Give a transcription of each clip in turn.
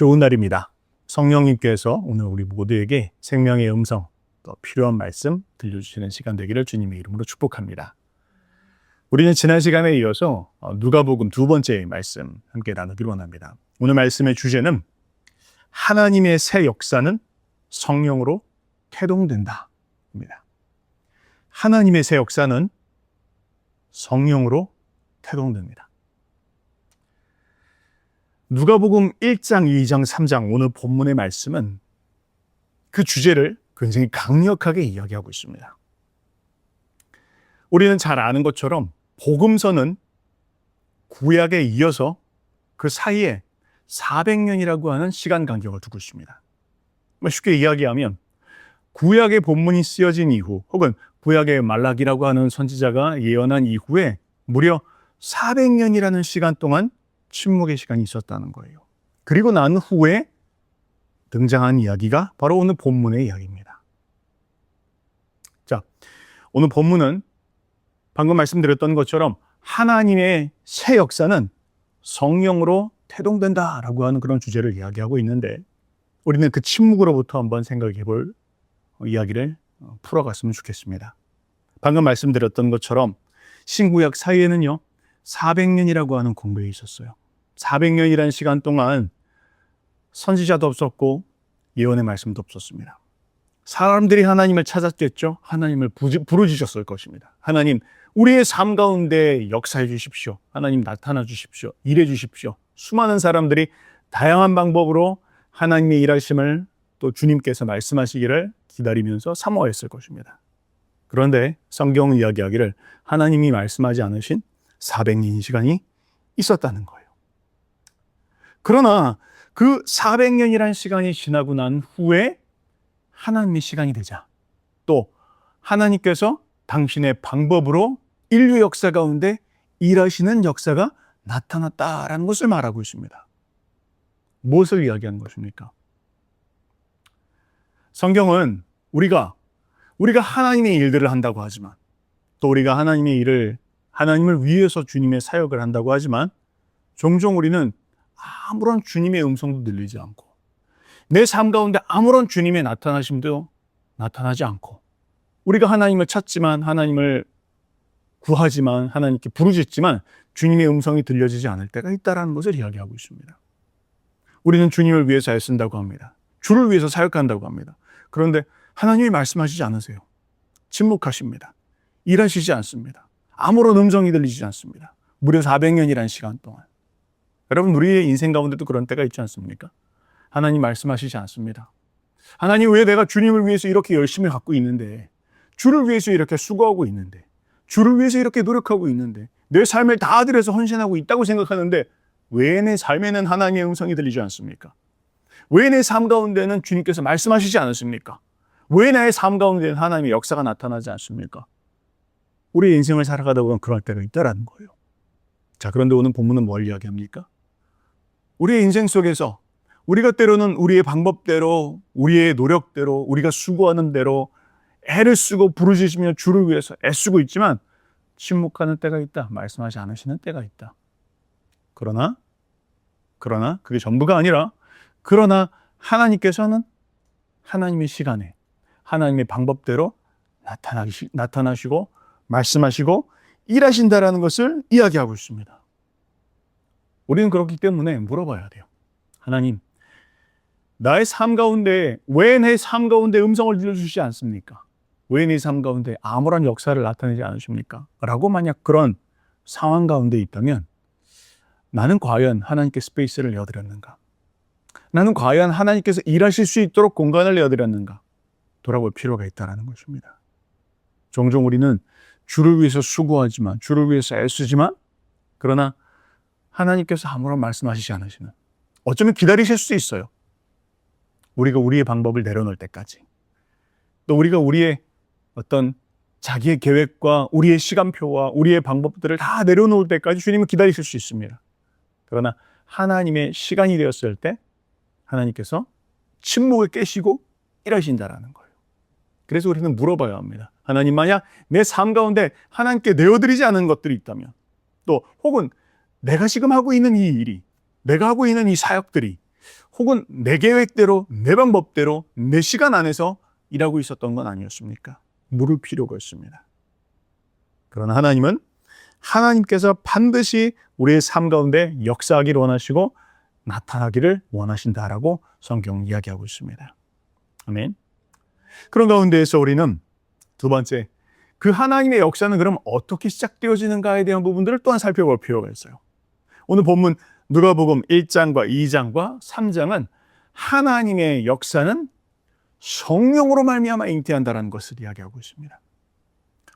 좋은 날입니다. 성령님께서 오늘 우리 모두에게 생명의 음성, 또 필요한 말씀 들려주시는 시간 되기를 주님의 이름으로 축복합니다. 우리는 지난 시간에 이어서 누가복음 두 번째 말씀 함께 나누기로 원합니다. 오늘 말씀의 주제는 하나님의 새 역사는 성령으로 태동된다 입니다. 하나님의 새 역사는 성령으로 태동됩니다. 누가복음 1장, 2장, 3장 오늘 본문의 말씀은 그 주제를 굉장히 강력하게 이야기하고 있습니다. 우리는 잘 아는 것처럼 복음서는 구약에 이어서 그 사이에 400년이라고 하는 시간 간격을 두고 있습니다. 쉽게 이야기하면 구약의 본문이 쓰여진 이후 혹은 구약의 말라기라고 하는 선지자가 예언한 이후에 무려 400년이라는 시간 동안 침묵의 시간이 있었다는 거예요. 그리고 난 후에 등장한 이야기가 바로 오늘 본문의 이야기입니다. 자, 오늘 본문은 방금 말씀드렸던 것처럼 하나님의 새 역사는 성령으로 태동된다라고 하는 그런 주제를 이야기하고 있는데 우리는 그 침묵으로부터 한번 생각해 볼 이야기를 풀어갔으면 좋겠습니다. 방금 말씀드렸던 것처럼 신구약 사이에는요 400년이라고 하는 공백이 있었어요. 400년이라는 시간 동안 선지자도 없었고 예언의 말씀도 없었습니다. 사람들이 하나님을 찾았겠죠. 하나님을 부르짖었을 것입니다. 하나님, 우리의 삶 가운데 역사해 주십시오. 하나님 나타나 주십시오. 일해 주십시오. 수많은 사람들이 다양한 방법으로 하나님의 일하심을 또 주님께서 말씀하시기를 기다리면서 사모했을 것입니다. 그런데 성경은 이야기하기를 하나님이 말씀하지 않으신 400년의 시간이 있었다는 거예요. 그러나 그 400년이라는 시간이 지나고 난 후에 하나님의 시간이 되자 또 하나님께서 당신의 방법으로 인류 역사 가운데 일하시는 역사가 나타났다라는 것을 말하고 있습니다. 무엇을 이야기하는 것입니까? 성경은 우리가 하나님의 일들을 한다고 하지만 또 우리가 하나님을 위해서 주님의 사역을 한다고 하지만 종종 우리는 아무런 주님의 음성도 들리지 않고 내 삶 가운데 아무런 주님의 나타나심도 나타나지 않고 우리가 하나님을 찾지만 하나님을 구하지만 하나님께 부르짖지만 주님의 음성이 들려지지 않을 때가 있다는 것을 이야기하고 있습니다. 우리는 주님을 위해서 애쓴다고 합니다. 주를 위해서 사역한다고 합니다. 그런데 하나님이 말씀하시지 않으세요. 침묵하십니다. 일하시지 않습니다. 아무런 음성이 들리지 않습니다. 무려 400년이라는 시간 동안. 여러분, 우리의 인생 가운데도 그런 때가 있지 않습니까? 하나님 말씀하시지 않습니다. 하나님, 왜 내가 주님을 위해서 이렇게 열심히 갖고 있는데, 주를 위해서 이렇게 수고하고 있는데, 주를 위해서 이렇게 노력하고 있는데, 내 삶을 다 들여서 헌신하고 있다고 생각하는데 왜 내 삶에는 하나님의 음성이 들리지 않습니까? 왜 내 삶 가운데는 주님께서 말씀하시지 않으십니까? 왜 나의 삶 가운데는 하나님의 역사가 나타나지 않습니까? 우리의 인생을 살아가다 보면 그럴 때가 있다라는 거예요. 자, 그런데 오늘 본문은 뭘 이야기합니까? 우리의 인생 속에서 우리가 때로는 우리의 방법대로, 우리의 노력대로, 우리가 수고하는 대로 애를 쓰고 부르짖으며 주를 위해서 애쓰고 있지만 침묵하는 때가 있다. 말씀하지 않으시는 때가 있다. 그러나 그게 전부가 아니라 그러나 하나님께서는 하나님의 시간에 하나님의 방법대로 나타나시고 말씀하시고 일하신다라는 것을 이야기하고 있습니다. 우리는 그렇기 때문에 물어봐야 돼요. 하나님, 나의 삶 가운데 왜 내 삶 가운데 음성을 들려주시지 않습니까? 왜 내 삶 가운데 아무런 역사를 나타내지 않으십니까? 라고 만약 그런 상황 가운데 있다면 나는 과연 하나님께 스페이스를 내어드렸는가? 나는 과연 하나님께서 일하실 수 있도록 공간을 내어드렸는가? 돌아볼 필요가 있다는 것입니다. 종종 우리는 주를 위해서 수고하지만 주를 위해서 애쓰지만 그러나 하나님께서 아무런 말씀하시지 않으시는 어쩌면 기다리실 수 있어요. 우리가 우리의 방법을 내려놓을 때까지 또 우리가 우리의 어떤 자기의 계획과 우리의 시간표와 우리의 방법들을 다 내려놓을 때까지 주님은 기다리실 수 있습니다. 그러나 하나님의 시간이 되었을 때 하나님께서 침묵을 깨시고 일하신다라는 거예요. 그래서 우리는 물어봐야 합니다. 하나님, 만약 내 삶 가운데 하나님께 내어드리지 않은 것들이 있다면 또 혹은 내가 지금 하고 있는 이 일이 내가 하고 있는 이 사역들이 혹은 내 계획대로, 내 방법대로, 내 시간 안에서 일하고 있었던 건 아니었습니까? 물을 필요가 있습니다. 그러나 하나님은 하나님께서 반드시 우리의 삶 가운데 역사하기를 원하시고 나타나기를 원하신다라고 성경은 이야기하고 있습니다. 아멘. 그런 가운데에서 우리는 두 번째, 그 하나님의 역사는 그럼 어떻게 시작되어지는가에 대한 부분들을 또한 살펴볼 필요가 있어요. 오늘 본문 누가복음 1장과 2장과 3장은 하나님의 역사는 성령으로 말미암아 잉태한다는 것을 이야기하고 있습니다.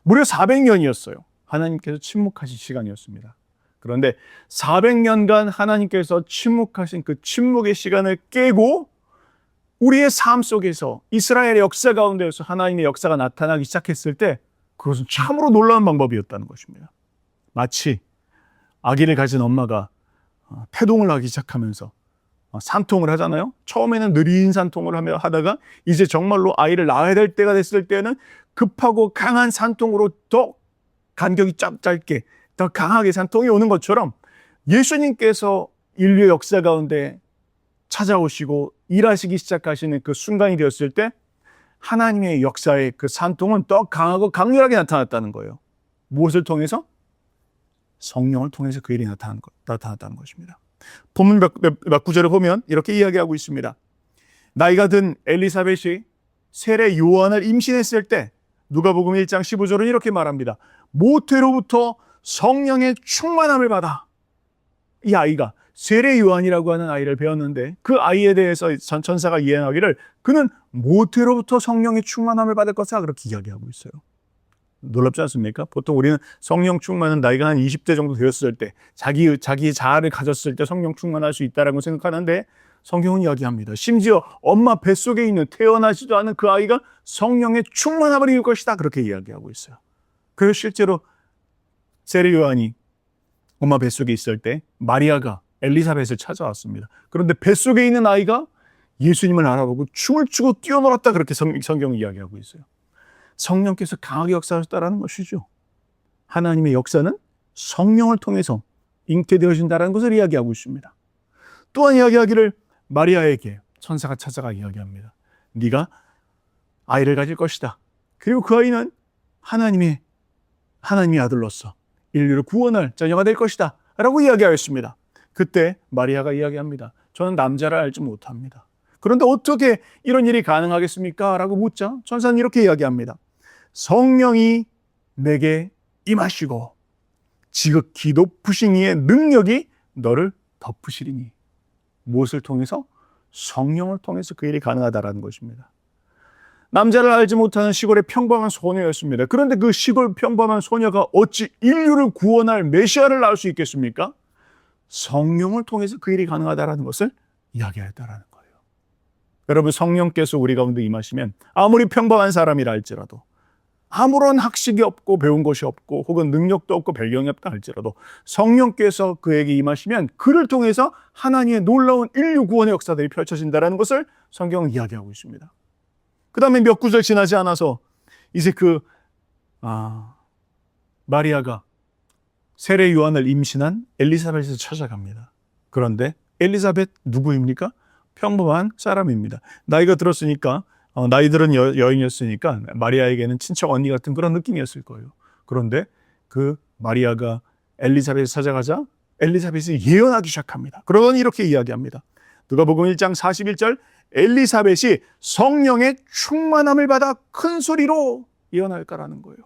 무려 400년이었어요. 하나님께서 침묵하신 시간이었습니다. 그런데 400년간 하나님께서 침묵하신 그 침묵의 시간을 깨고 우리의 삶 속에서 이스라엘의 역사 가운데에서 하나님의 역사가 나타나기 시작했을 때 그것은 참으로 놀라운 방법이었다는 것입니다. 마치 아기를 가진 엄마가 태동을 하기 시작하면서 산통을 하잖아요. 처음에는 느린 산통을 하다가 이제 정말로 아이를 낳아야 될 때가 됐을 때는 급하고 강한 산통으로 더 간격이 짧게 더 강하게 산통이 오는 것처럼 예수님께서 인류의 역사 가운데 찾아오시고 일하시기 시작하시는 그 순간이 되었을 때 하나님의 역사의 그 산통은 더 강하고 강렬하게 나타났다는 거예요. 무엇을 통해서? 성령을 통해서 그 일이 나타났다는 것입니다. 본문 몇 구절을 보면 이렇게 이야기하고 있습니다. 나이가 든 엘리사벳이 세례 요한을 임신했을 때 누가복음 1장 15절은 이렇게 말합니다. 모태로부터 성령의 충만함을 받아. 이 아이가 세례 요한이라고 하는 아이를 배웠는데 그 아이에 대해서 천사가 이야기하기를 그는 모태로부터 성령의 충만함을 받을 것이다 그렇게 이야기하고 있어요. 놀랍지 않습니까? 보통 우리는 성령 충만은 나이가 한 20대 정도 되었을 때 자기 자아를 가졌을 때 성령 충만할 수 있다라고 생각하는데 성경은 이야기합니다. 심지어 엄마 뱃속에 있는 태어나지도 않은 그 아이가 성령의 충만함을 이룰 것이다 그렇게 이야기하고 있어요. 그래서 실제로 세례 요한이 엄마 뱃속에 있을 때 마리아가 엘리사벳을 찾아왔습니다. 그런데 뱃속에 있는 아이가 예수님을 알아보고 춤을 추고 뛰어놀았다 그렇게 성경이 이야기하고 있어요. 성령께서 강하게 역사하셨다는 것이죠. 하나님의 역사는 성령을 통해서 잉태되어진다는 것을 이야기하고 있습니다. 또한 이야기하기를 마리아에게 천사가 찾아가 이야기합니다. 네가 아이를 가질 것이다. 그리고 그 아이는 하나님의 아들로서 인류를 구원할 자녀가 될 것이다 라고 이야기하였습니다. 그때 마리아가 이야기합니다. 저는 남자를 알지 못합니다. 그런데 어떻게 이런 일이 가능하겠습니까? 라고 묻자 천사는 이렇게 이야기합니다. 성령이 내게 임하시고 지극히 높으신 이의 능력이 너를 덮으시리니. 무엇을 통해서? 성령을 통해서 그 일이 가능하다는 것입니다. 남자를 알지 못하는 시골의 평범한 소녀였습니다. 그런데 그 시골 평범한 소녀가 어찌 인류를 구원할 메시아를 낳을 수 있겠습니까? 성령을 통해서 그 일이 가능하다는 것을 이야기했다는 거예요. 여러분, 성령께서 우리 가운데 임하시면 아무리 평범한 사람이라 할지라도 아무런 학식이 없고 배운 것이 없고 혹은 능력도 없고 배경이 없다 할지라도 성령께서 그에게 임하시면 그를 통해서 하나님의 놀라운 인류 구원의 역사들이 펼쳐진다는 것을 성경은 이야기하고 있습니다. 그 다음에 몇 구절 지나지 않아서 이제 마리아가 세례 요한을 임신한 엘리사벳에서 찾아갑니다. 그런데 엘리사벳 누구입니까? 평범한 사람입니다. 나이가 들었으니까 나이 들은 여인이었으니까 마리아에게는 친척 언니 같은 그런 느낌이었을 거예요. 그런데 그 마리아가 엘리사벳을 찾아가자 엘리사벳이 예언하기 시작합니다. 그러더니 이렇게 이야기합니다. 누가복음 1장 41절 엘리사벳이 성령의 충만함을 받아 큰 소리로 예언할까라는 거예요.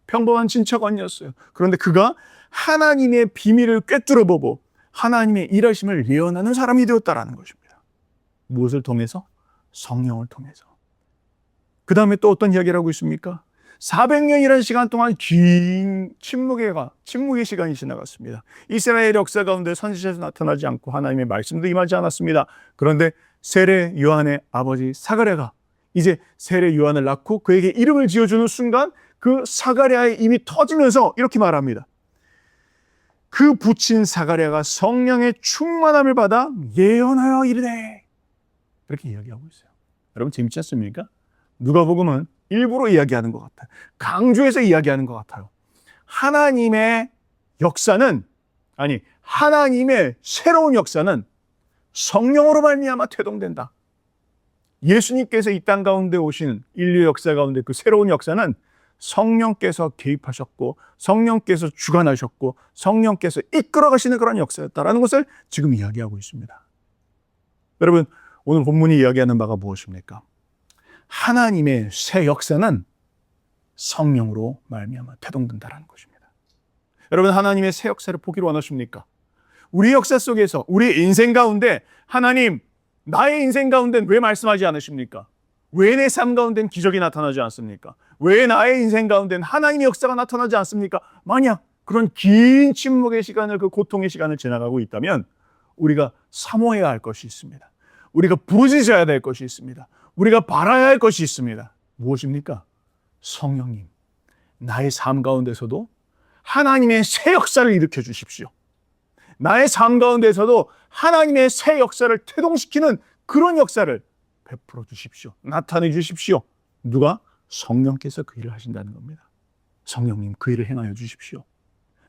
평범한 친척 언니였어요. 그런데 그가 하나님의 비밀을 꿰뚫어보고 하나님의 일하심을 예언하는 사람이 되었다라는 것입니다. 무엇을 통해서? 성령을 통해서. 그 다음에 또 어떤 이야기를 하고 있습니까? 400년이라는 시간 동안 긴 침묵의 시간이 지나갔습니다. 이스라엘 역사 가운데 선지자도 나타나지 않고 하나님의 말씀도 임하지 않았습니다. 그런데 세례 요한의 아버지 사가랴가 이제 세례 요한을 낳고 그에게 이름을 지어주는 순간 그 사가랴의 입이 터지면서 이렇게 말합니다. 그 붙인 사가랴가 성령의 충만함을 받아 예언하여 이르되. 그렇게 이야기하고 있어요. 여러분 재밌지 않습니까? 누가복음은 일부러 이야기하는 것 같아요. 강조해서 이야기하는 것 같아요. 하나님의 역사는 하나님의 새로운 역사는 성령으로 말미암아 태동된다. 예수님께서 이 땅 가운데 오신 인류 역사 가운데 그 새로운 역사는 성령께서 개입하셨고 성령께서 주관하셨고 성령께서 이끌어 가시는 그런 역사였다라는 것을 지금 이야기하고 있습니다. 여러분, 오늘 본문이 이야기하는 바가 무엇입니까? 하나님의 새 역사는 성령으로 말미암아 태동된다라는 것입니다. 여러분, 하나님의 새 역사를 보기를 원하십니까? 우리 역사 속에서 우리 인생 가운데 하나님, 나의 인생 가운데는 왜 말씀하지 않으십니까? 왜 내 삶 가운데는 기적이 나타나지 않습니까? 왜 나의 인생 가운데는 하나님의 역사가 나타나지 않습니까? 만약 그런 긴 침묵의 시간을, 그 고통의 시간을 지나가고 있다면 우리가 사모해야 할 것이 있습니다. 우리가 부르짖어야 될 것이 있습니다. 우리가 바라야 할 것이 있습니다. 무엇입니까? 성령님, 나의 삶 가운데서도 하나님의 새 역사를 일으켜 주십시오. 나의 삶 가운데서도 하나님의 새 역사를 태동시키는 그런 역사를 베풀어 주십시오. 나타내 주십시오. 누가? 성령께서 그 일을 하신다는 겁니다. 성령님, 그 일을 행하여 주십시오.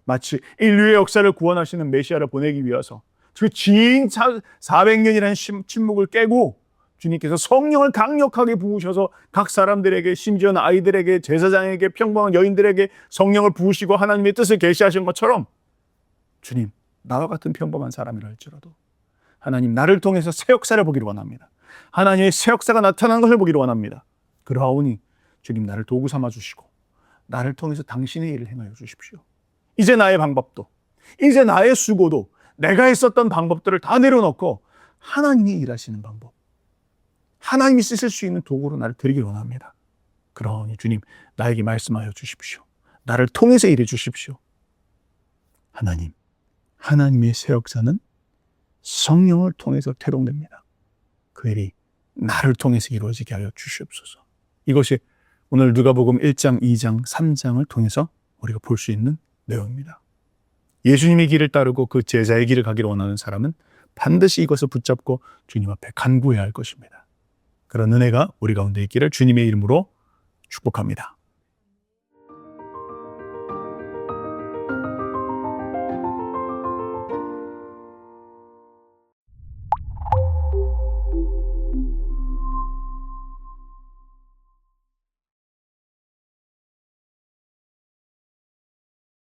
마치 인류의 역사를 구원하시는 메시아를 보내기 위해서 그 긴 400년이라는 침묵을 깨고 주님께서 성령을 강력하게 부으셔서 각 사람들에게, 심지어는 아이들에게, 제사장에게, 평범한 여인들에게 성령을 부으시고 하나님의 뜻을 계시하신 것처럼, 주님, 나와 같은 평범한 사람이라 할지라도 하나님, 나를 통해서 새 역사를 보기를 원합니다. 하나님의 새 역사가 나타나는 것을 보기를 원합니다. 그러하오니 주님, 나를 도구 삼아 주시고 나를 통해서 당신의 일을 행하여 주십시오. 이제 나의 방법도, 이제 나의 수고도, 내가 했었던 방법들을 다 내려놓고 하나님이 일하시는 방법, 하나님이 쓰실 수 있는 도구로 나를 드리길 원합니다. 그러니 주님, 나에게 말씀하여 주십시오. 나를 통해서 일해 주십시오. 하나님, 하나님의 새 역사는 성령을 통해서 태동됩니다. 그 일이 나를 통해서 이루어지게 하여 주시옵소서. 이것이 오늘 누가복음 1장, 2장, 3장을 통해서 우리가 볼 수 있는 내용입니다. 예수님의 길을 따르고 그 제자의 길을 가기를 원하는 사람은 반드시 이것을 붙잡고 주님 앞에 간구해야 할 것입니다. 그런 은혜가 우리 가운데 있기를 주님의 이름으로 축복합니다.